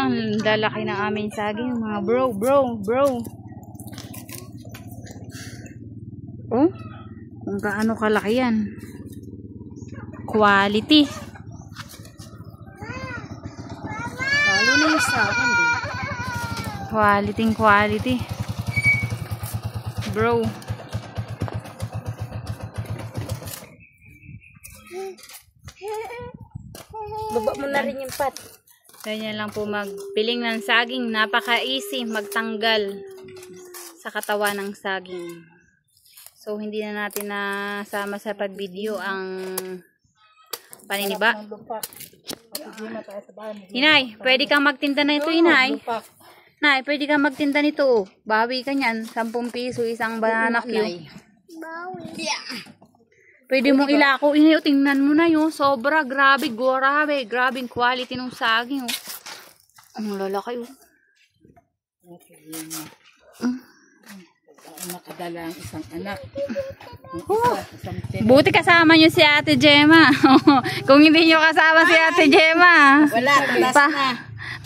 ang lalaki ng aming saging, mga bro. Oh, kung gaano kalaki yan. Quality. Lalo na yung saging. Quality. Bro. Baba mo na rin yung pat. Ganyan lang po magpiling ng saging. Napaka-easy magtanggal sa katawan ng saging. So, hindi na natin nasama sa pag-video ang paniniba. Inay, pwede kang magtinda na ito, Inay. Nay, pwede kang magtinda nito. Bawi ka niyan. 10 piso, isang banana cue. Pwede mong ilako. Inay, tingnan mo na yun. Sobra, grabe. Grabing quality ng saging. Ang lalaki. Nakadala ang isang anak. Buti kasama nyo si Ate Gemma. Kung hindi nyo kasama si Ate Gemma. Wala, na.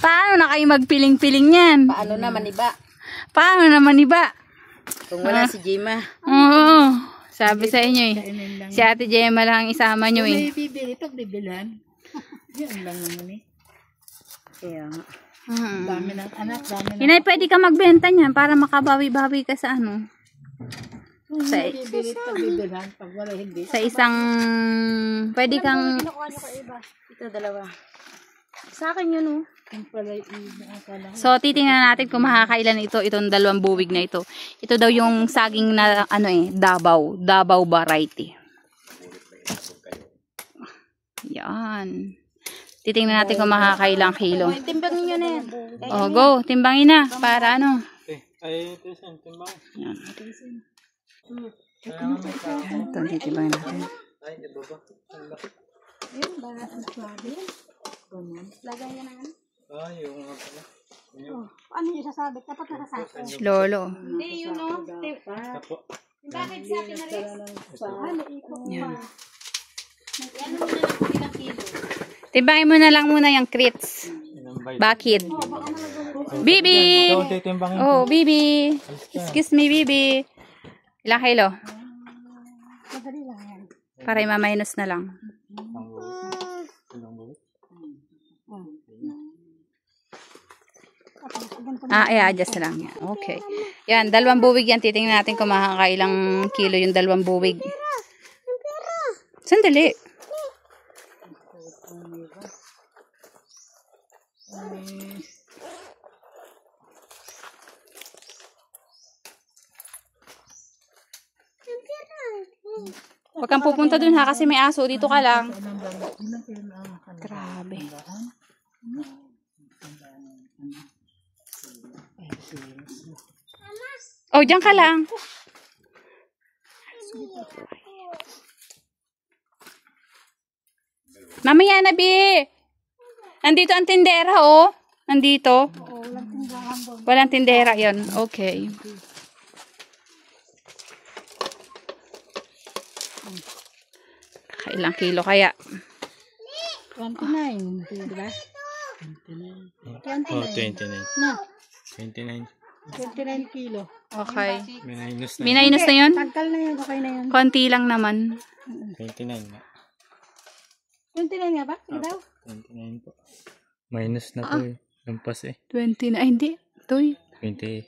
Paano na kayo magpiling-piling yan? Paano naman iba? Kung wala si Gemma. Oo. Sabi sa inyo eh. Si Ate Gemma lang ang isama nyo eh. May bibili, pagbibilan. Yan lang naman eh. Kaya nga. Dami ng anak, Inay, pwede ka magbenta niyan para makabawi-bawi ka sa ano. Sa isang pwede kang Ito, dalawa. sa akin yun oh. So titingnan natin kung makakailan itong 2 buwig na ito. Ito daw yung saging na ano eh, Davao variety. Yan. Titingnan natin kung makakailang kilo. Timbangin nyo na yan. Oh, go. Timbangin na. Para ano. Ay, timbangin. Yan. Ito, titimbangin natin. Ay, ibaba. Ayun, bakit ang swabe? Lagay yan na ano? Ay, yung mga pala. Ano yung sasabit? Dapat nakasako. Lolo. Hindi, yun o. Apo. Bakit sabi na rin? Ano, ikot pa. Yan. Ano mo na lang kung ilang kilo? Timbangin mo na lang muna yung crits. Bakit? Bibi! Oh, Bibi. Excuse me, Bibi. Ilang kilo? Madali lang yan. Para i-minus na lang. I-adjust lang yan. Okay. Yan, 2 buwig yan. Titingnan natin kung makakailang kilo yung 2 buwig. Sandali. Huwag kang pupunta dun ha, kasi may aso. Dito ka lang. Grabe. Oh, dyan ka lang. Mamaya na, Bi. Nandito ang tindera, oh. Nandito. Walang tindera yun. Okay. Kailang kilo kaya? 29. Diba? 29. Oh, 29. Na, 29. 29 kilo. Okay. Minus na. Minus na yun? Tagkal na yan, okay na yan. Konti lang naman. 29 na. 29 nga ba? Sige daw. 29 po. Minus na po eh. Lampas eh. 20 na. Ay, hindi. Ito'y 20.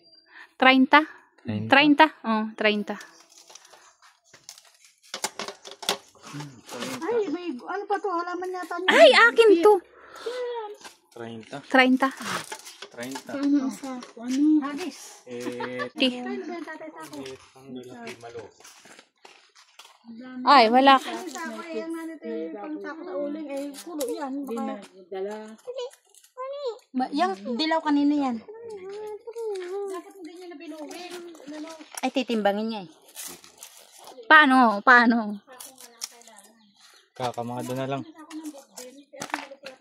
30. 30. Oh, 30. Ay, may, ano pa to? Halaman yata niya. Ay, akin to. 30. 30. 30. Ano sa, ano? Hagis. Ti. Ano ba yung tatay sako? Ay, wala. Ano sako eh, yung nanito yung pang sako sa uling eh, kulo yan. Baka, yung dilaw kanina yan. Dapat mo ganyan na binuhin. Ay, titimbangin niya eh. Paano? Paano? Kakamado na lang.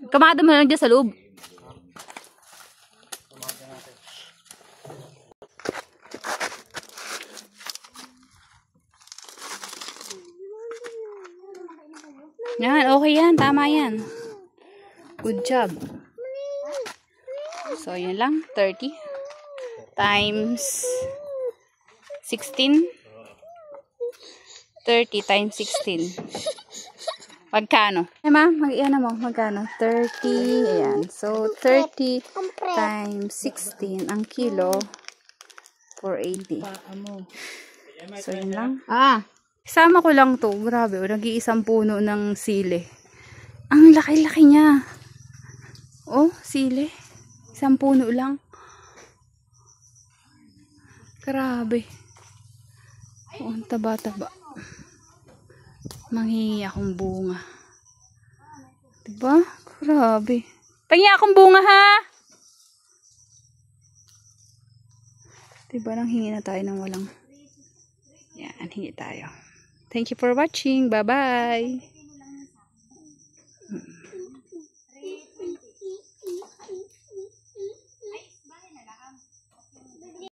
Kamado mo lang dyan sa loob. Yan, okay yan. Tama yan. Good job. So, yun lang. 30 times 16. 30 times 16. Magkano? Eh, ma, mag-iano mo. Magkano? 30. Ayan. So, 30 times 16. Ang kilo, 480. So, yun lang. Isama ko lang to. Grabe. Nag-iisang puno ng sili. Ang laki-laki niya. Oh, sili. Isang puno lang. Grabe. Oh, ang taba-taba. Manghingi akong bunga. Diba? Grabe. Pahingi akong bunga, ha? Diba, nang hingi na tayo ng walang. Yan, hingi tayo. Thank you for watching. Bye-bye.